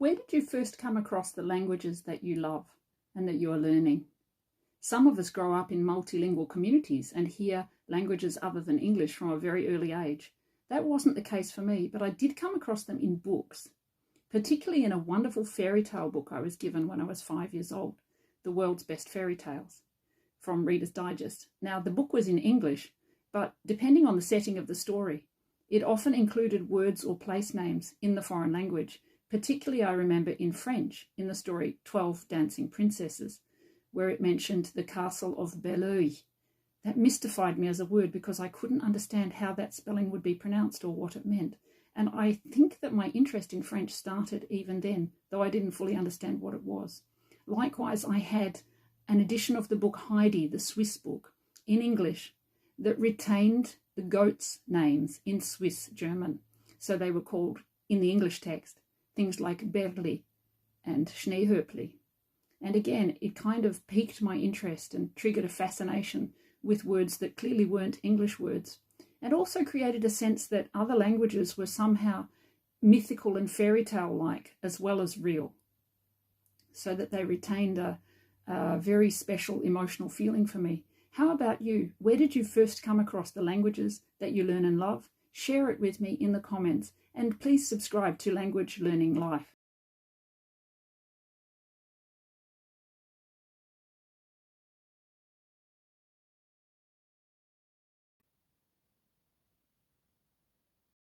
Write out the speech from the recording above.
Where did you first come across the languages that you love and that you are learning? Some of us grow up in multilingual communities and hear languages other than English from a very early age. That wasn't the case for me, but I did come across them in books, particularly in a wonderful fairy tale book I was given when I was 5 years old, The World's Best Fairy Tales, from Reader's Digest. Now, the book was in English, but depending on the setting of the story, it often included words or place names in the foreign language. Particularly, I remember in French, in the story 12 Dancing Princesses, where it mentioned the castle of Belleuil. That mystified me as a word because I couldn't understand how that spelling would be pronounced or what it meant. And I think that my interest in French started even then, though I didn't fully understand what it was. Likewise, I had an edition of the book Heidi, the Swiss book, in English that retained the goats' names in Swiss German. So they were called, in the English text, things like Berli and Schneehöppli. And again, it kind of piqued my interest and triggered a fascination with words that clearly weren't English words, and also created a sense that other languages were somehow mythical and fairy tale-like as well as real, so that they retained a very special emotional feeling for me. How about you? Where did you first come across the languages that you learn and love? Share it with me in the comments, and please subscribe to Language Learning Life.